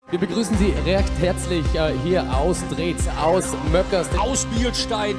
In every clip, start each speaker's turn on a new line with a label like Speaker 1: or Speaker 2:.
Speaker 1: Wir begrüßen Sie recht herzlich hier aus Drehz, aus Möckers, aus Bielstein.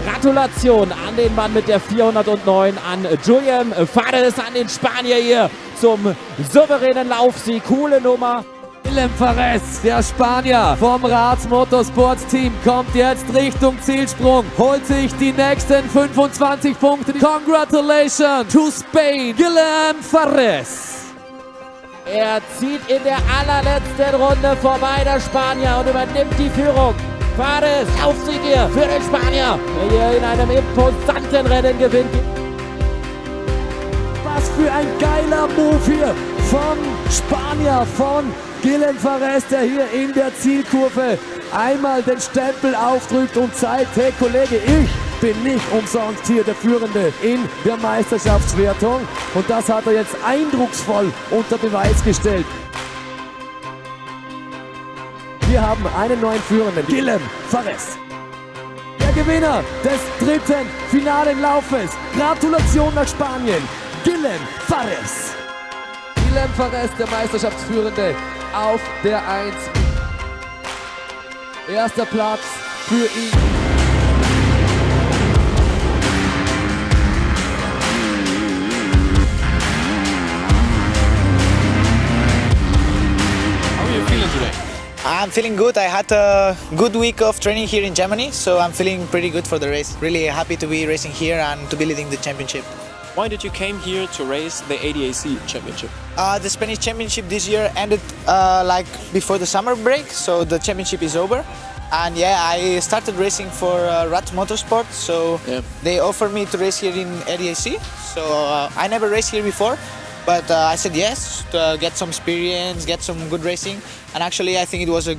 Speaker 1: Gratulation an den Mann mit der 409, an Guillem, Fahrer an den Spanier hier zum souveränen Laufsieg. Coole Nummer. Guillem Fahrer, der Spanier vom Rats Motorsports-Team, kommt jetzt Richtung Zielsprung, holt sich die nächsten 25 Punkte. Congratulations to Spain, Guillem Fahrer. Er zieht in der allerletzten Runde vorbei, der Spanier, und übernimmt die Führung. Fahrer, Laufsieg hier für den Spanier, der hier in einem imposanten Rennen gewinnt. Was für ein geiler Move hier vom Spanier, von Guillem Fahrer, der hier in der Zielkurve einmal den Stempel aufdrückt und zeigt, hey Kollege, ich bin nicht umsonst hier der Führende in der Meisterschaftswertung. Und das hat er jetzt eindrucksvoll unter Beweis gestellt. Wir haben einen neuen Führenden, Guillem Fahrer. Der Gewinner des dritten finalen Laufes. Gratulation nach Spanien, Guillem Fahrer. Guillem Fahrer, der Meisterschaftsführende auf der 1. Erster Platz für ihn.
Speaker 2: I'm feeling good. I had a good week of training here in Germany, so I'm feeling pretty good for the race. Really happy to be racing here and to be leading the championship.
Speaker 3: Why did you came here to race the ADAC championship?
Speaker 2: The Spanish championship this year ended like before the summer break, so the championship is over. And yeah, I started racing for Rats Motorsport, so they offered me to race here in ADAC. So I never raced here before. But I said yes to get some experience, get some good racing, and actually I think it was a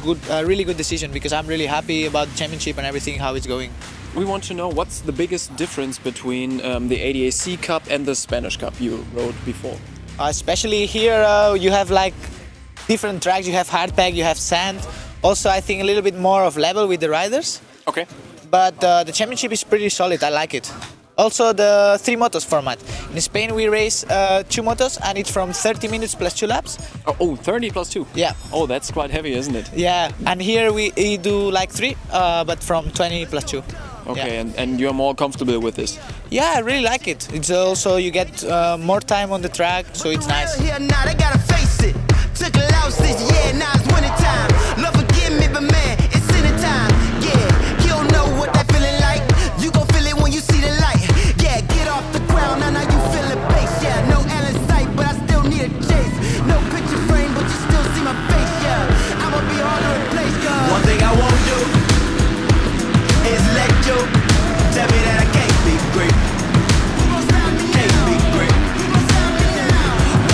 Speaker 2: really good decision because I'm really happy about the championship and everything, how it's going.
Speaker 3: We want to know what's the biggest difference between the ADAC Cup and the Spanish Cup you rode before?
Speaker 2: Especially here you have like different tracks, you have hard pack, you have sand. Also I think a little bit more of level with the riders.
Speaker 3: Okay.
Speaker 2: But the championship is pretty solid, I like it. Also the 3 motos format. In Spain we race 2 motos and it's from 30 minutes plus 2 laps.
Speaker 3: Oh, 30 plus 2?
Speaker 2: Yeah.
Speaker 3: Oh, that's quite heavy, isn't it?
Speaker 2: Yeah, and here we do like 3, but from 20 plus 2.
Speaker 3: Okay,
Speaker 2: yeah.
Speaker 3: and you're more comfortable with this?
Speaker 2: Yeah, I really like it. It's also, you get more time on the track, so it's nice.
Speaker 4: Here now, they gotta face it. Took a loss this year, now it's winning time. Love forgive me, but man, it's in the time. Yeah, you don't know what that feeling like. You gon' feel it when you see the light. Yeah, get off the ground, now you feel the bass. Yeah, no Allen sight, but I still need a chase. No picture frame, but you still see my face. Yeah, I'ma be hard to replace. One thing I won't do is let you tell me that I can't be great. Can't be great.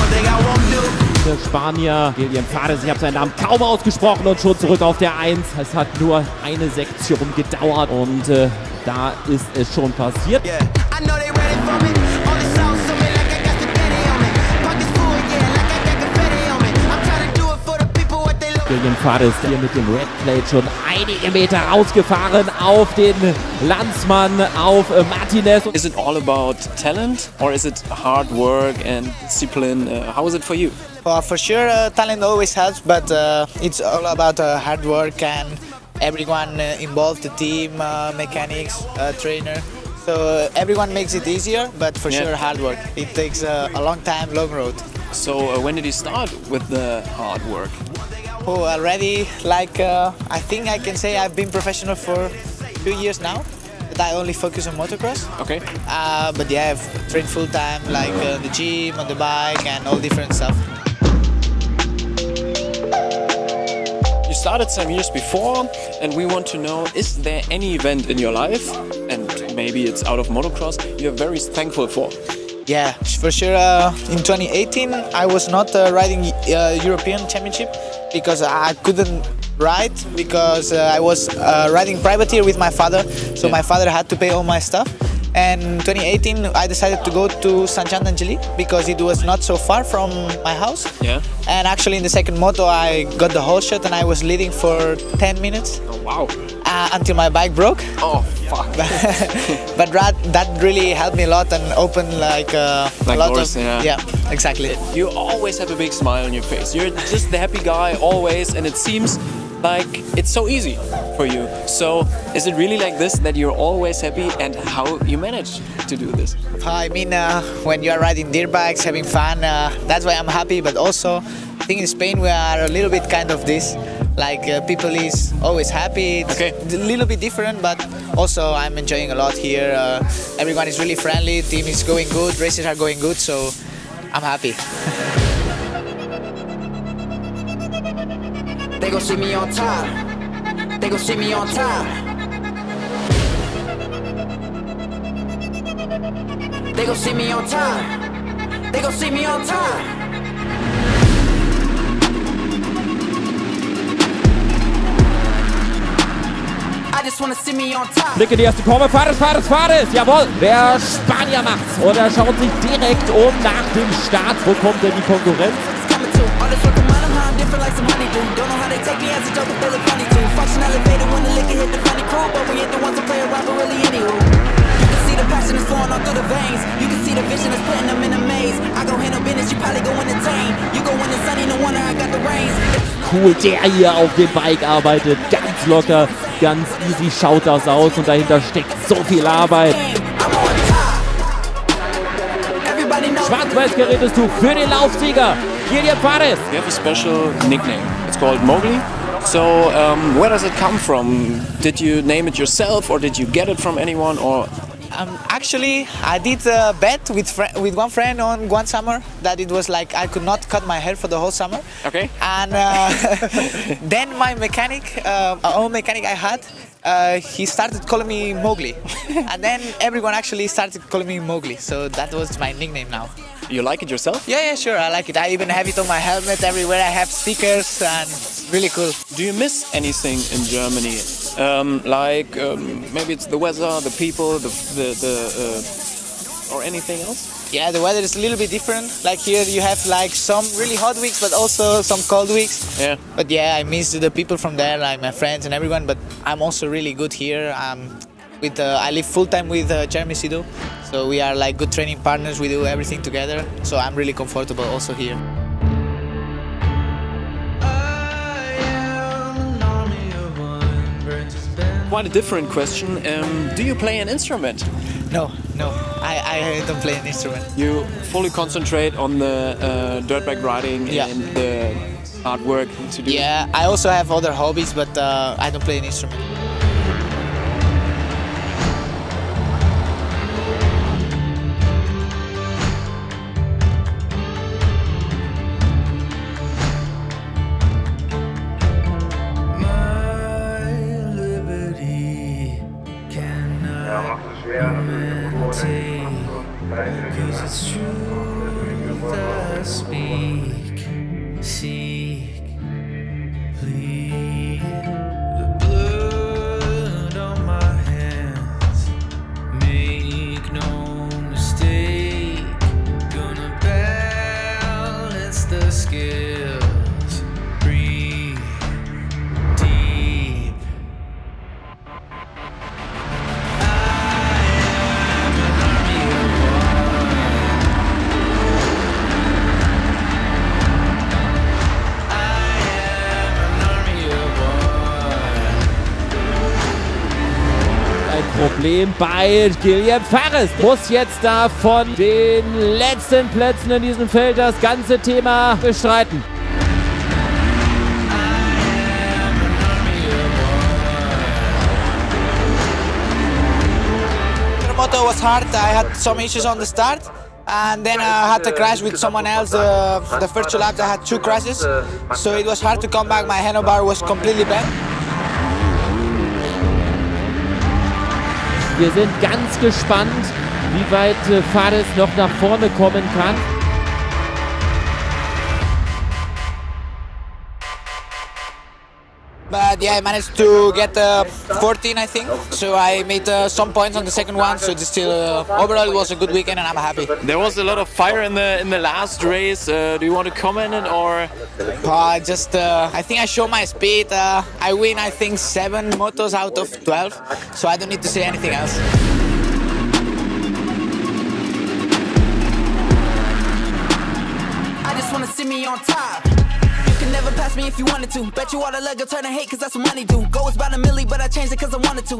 Speaker 4: One thing I won't do.
Speaker 1: Der Spanier Guillem Fahrer, ich habe seinen Namen kaum ausgesprochen und schon zurück auf der 1. Es hat nur eine Sektion gedauert und da ist es schon passiert.
Speaker 4: Yeah. I know they ready for me. All the songs on me like I got the daddy on me. Pockets full, yeah, like I got confetti on me. I'm trying to do it for the people what they love.
Speaker 1: Guillem Fahrer ist hier mit dem Red Plate schon einige Meter rausgefahren auf den Landsmann, auf Martinez.
Speaker 3: Is it all about talent or is it hard work and discipline? How is it for you?
Speaker 2: For sure, talent always helps, but it's all about hard work and everyone involved, the team, mechanics, trainer. So everyone makes it easier, but for sure hard work. It takes a long time, long road.
Speaker 3: So when did you start with the hard work?
Speaker 2: Oh, already, like I think I can say I've been professional for 2 years now. But I only focus on motocross.
Speaker 3: Okay.
Speaker 2: But yeah, I've trained full time, like the gym, on the bike, and all different stuff.
Speaker 3: You started some years before, and we want to know, is there any event in your life, and maybe it's out of motocross, you're very thankful for?
Speaker 2: Yeah, for sure. In 2018, I was not riding European Championship because I couldn't ride because I was riding privateer with my father. So my father had to pay all my stuff. And 2018, I decided to go to San Gianangeli because it was not so far from my house.
Speaker 3: Yeah.
Speaker 2: And actually, in the second moto, I got the whole shot and I was leading for 10 minutes.
Speaker 3: Oh, wow.
Speaker 2: Until my bike broke.
Speaker 3: Oh, fuck.
Speaker 2: But that really helped me a lot and opened like a lot
Speaker 3: doors,
Speaker 2: of... Yeah, exactly.
Speaker 3: You always have a big smile on your face. You're just the happy guy always, and it seems like it's so easy for you. So is it really like this, that you're always happy, and how you manage to do this?
Speaker 2: I mean, when you are riding dirt bikes, having fun, that's why I'm happy. But also, I think in Spain we are a little bit kind of this, like people is always happy. It's a little bit different, but also I'm enjoying a lot here. Everyone is really friendly, team is going good, races are going good, so I'm happy.
Speaker 4: They gon' see me on top. They gon' see me on top. They gon' see me on top. They gon' see me on top. I just wanna see me on top.
Speaker 1: Blick in die erste Kurve, Fahres, jawohl, der Spanier macht's. Und er schaut sich direkt um nach dem Start. Wo kommt denn die Konkurrenz?
Speaker 4: Like some honeydew. Don't know how they take me as a joke, but they look funny too. Function elevated when the liquor hit the funny cool, but we ain't the ones to play around, but really anywho. You can see the passion is flowing all through the veins. You can see the vision is putting them in a maze. I go handle business, you probably go entertain. You go in the sunny, no wonder I got the reins.
Speaker 1: Cool, der hier auf dem Bike arbeitet, ganz locker, ganz easy schaut das aus und dahinter steckt so viel Arbeit. Schwarz-Weiß-gerätes Tuch für den Laufsieger. Guillem Fahrer.
Speaker 3: You have a special nickname. It's called Mowgli. So where does it come from? Did you name it yourself, or did you get it from anyone? Or
Speaker 2: actually, I did a bet with one friend on one summer that it was like I could not cut my hair for the whole summer.
Speaker 3: Okay.
Speaker 2: And then my mechanic, own mechanic I had, he started calling me Mowgli. And then everyone actually started calling me Mowgli. So that was my nickname now.
Speaker 3: You like it yourself?
Speaker 2: Yeah, sure, I like it. I even have it on my helmet everywhere. I have stickers and it's really cool.
Speaker 3: Do you miss anything in Germany? Maybe it's the weather, the people, or anything else?
Speaker 2: Yeah, the weather is a little bit different. Like here you have like some really hot weeks, but also some cold weeks.
Speaker 3: Yeah.
Speaker 2: But yeah, I miss the people from there, like my friends and everyone, but I'm also really good here. I live full-time with Jeremy Sido, so we are like good training partners. We do everything together, so I'm really comfortable also here.
Speaker 3: Quite a different question. Do you play an instrument?
Speaker 2: No, I don't play an instrument.
Speaker 3: You fully concentrate on the dirt bike riding and the hard work to do.
Speaker 2: Yeah, I also have other hobbies, but I don't play an instrument.
Speaker 1: Problem bei Guillem Fahrer. Muss jetzt da von den letzten Plätzen in diesem Feld das ganze Thema bestreiten.
Speaker 2: The moto was hard. I had some issues on the start. And then I had a crash with someone else. The first two laps I had 2 crashes. So it was hard to come back. My handlebar was completely bent.
Speaker 1: Wir sind ganz gespannt, wie weit Fahrer noch nach vorne kommen kann.
Speaker 2: But yeah, I managed to get 14, I think. So I made some points on the second one. So it's still overall it was a good weekend, and I'm happy.
Speaker 3: There was a lot of fire in the last race. Do you want to comment it or?
Speaker 2: I think I show my speed. I win, I think 7 motos out of 12. So I don't need to say anything else.
Speaker 4: I just wanna see me on top. You can never pass me if you wanted to. Bet you all the leg will turn to hate, cause that's what money do. Goals by the milli, but I changed it cause I wanted to.